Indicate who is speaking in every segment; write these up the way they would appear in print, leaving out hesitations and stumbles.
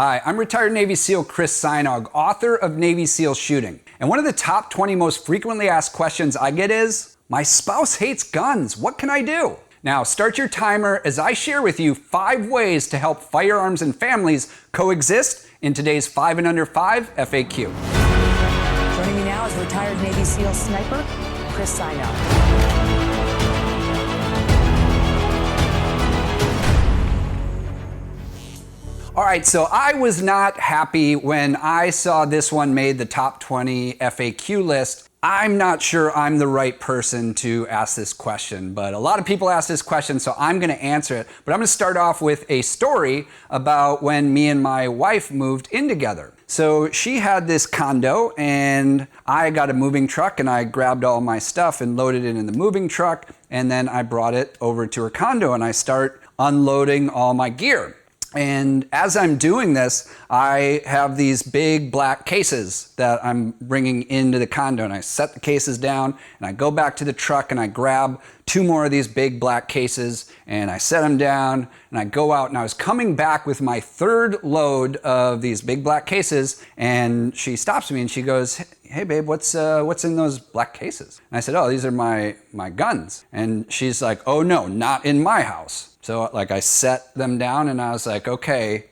Speaker 1: Hi, I'm retired Navy SEAL Chris Sajnog, author of Navy SEAL Shooting. And one of the top 20 most frequently asked questions I get is, my spouse hates guns, what can I do? Now start your timer as I share with you 5 ways to help firearms and families coexist in today's 5 and under 5 FAQ.
Speaker 2: Joining me now is retired Navy SEAL sniper, Chris Sajnog.
Speaker 1: All right, so I was not happy when I saw this one made the top 20 FAQ list. I'm not sure I'm the right person to ask this question, but a lot of people ask this question, so I'm gonna answer it. But I'm gonna start off with a story about when me and my wife moved in together. So she had this condo and I got a moving truck and I grabbed all my stuff and loaded it in the moving truck, and then I brought it over to her condo and I start unloading all my gear. And as I'm doing this, I have these big black cases that I'm bringing into the condo, and I set the cases down and I go back to the truck and I grab 2 more of these big black cases and I set them down and I go out, and I was coming back with my 3rd load of these big black cases, and she stops me and she goes, "Hey babe, what's in those black cases?" And I said, "Oh, these are my guns." And she's like, "Oh no, not in my house." So like I set them down and I was like, okay,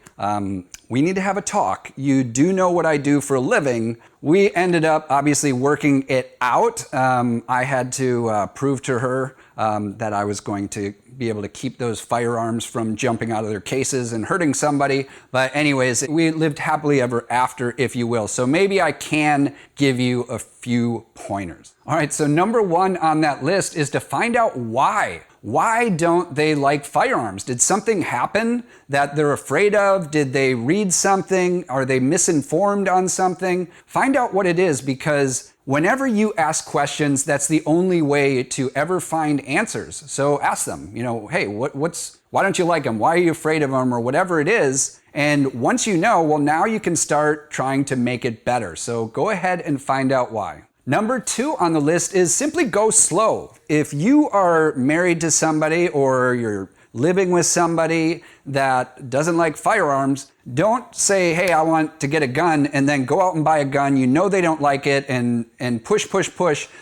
Speaker 1: we need to have a talk. You do know what I do for a living. We ended up obviously working it out. I had to prove to her that I was going to be able to keep those firearms from jumping out of their cases and hurting somebody. But anyways, we lived happily ever after, if you will. So maybe I can give you a few pointers. All right, so number 1 on that list is to find out why. Why don't they like firearms? Did something happen that they're afraid of? Did they read something? Are they misinformed on something? Find out what it is, because whenever you ask questions, that's the only way to ever find answers. So ask them, hey, why don't you like them? Why are you afraid of them? Or whatever it is. And once you know, well, now you can start trying to make it better. So go ahead and find out why. Number 2 on the list is simply go slow. If you are married to somebody or you're living with somebody that doesn't like firearms, don't say, hey, I want to get a gun, and then go out and buy a gun. You know they don't like it, and push.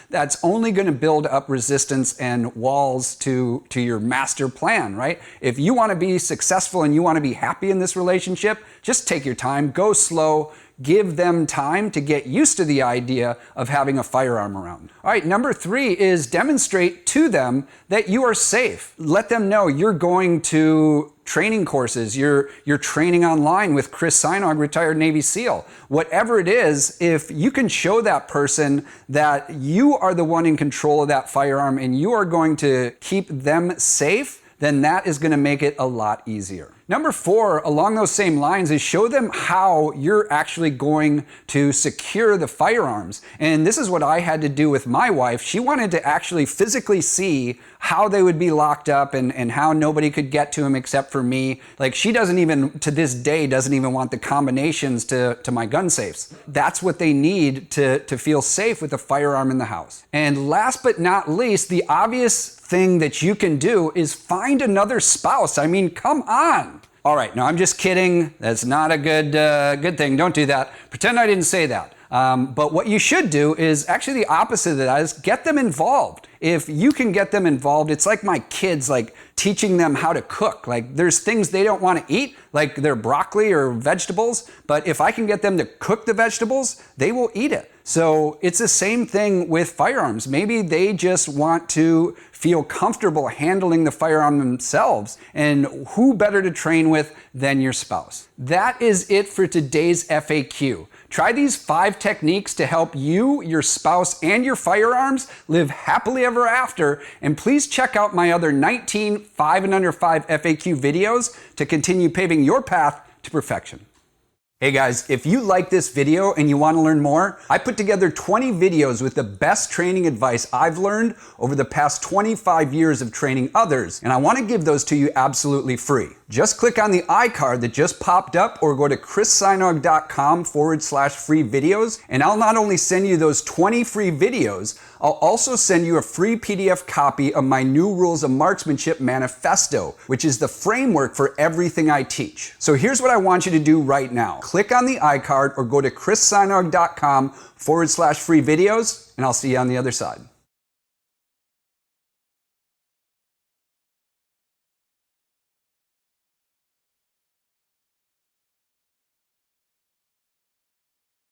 Speaker 1: That's only going to build up resistance and walls to your master plan, right? If you want to be successful and you want to be happy in this relationship, just take your time, go slow. Give them time to get used to the idea of having a firearm around. All right, number 3 is demonstrate to them that you are safe. Let them know you're going to training courses, you're training online with Chris Sajnog, retired Navy SEAL. Whatever it is, if you can show that person that you are the one in control of that firearm and you are going to keep them safe, then that is going to make it a lot easier. Number 4, along those same lines, is show them how you're actually going to secure the firearms. And this is what I had to do with my wife. She wanted to actually physically see how they would be locked up and how nobody could get to them except for me. Like, she doesn't even, to this day, doesn't even want the combinations to my gun safes. That's what they need to feel safe with a firearm in the house. And last but not least, the obvious thing that you can do is find another spouse. I mean, come on. All right, no, I'm just kidding. That's not a good thing. Don't do that. Pretend I didn't say that. But what you should do is actually the opposite of that, is get them involved. If you can get them involved, it's like my kids, like teaching them how to cook. Like, there's things they don't want to eat, like their broccoli or vegetables, but if I can get them to cook the vegetables, they will eat it. So it's the same thing with firearms. Maybe they just want to feel comfortable handling the firearm themselves, and who better to train with than your spouse? That is it for today's FAQ. Try these 5 techniques to help you, your spouse, and your firearms live happily ever after. And please check out my other 19 5 and under 5 FAQ videos to continue paving your path to perfection. Hey guys, if you like this video and you want to learn more, I put together 20 videos with the best training advice I've learned over the past 25 years of training others, and I want to give those to you absolutely free. Just click on the iCard that just popped up or go to chrissajnog.com/free videos, and I'll not only send you those 20 free videos, I'll also send you a free PDF copy of my New Rules of Marksmanship Manifesto, which is the framework for everything I teach. So here's what I want you to do right now. Click on the iCard or go to chrissajnog.com/free videos, and I'll see you on the other side.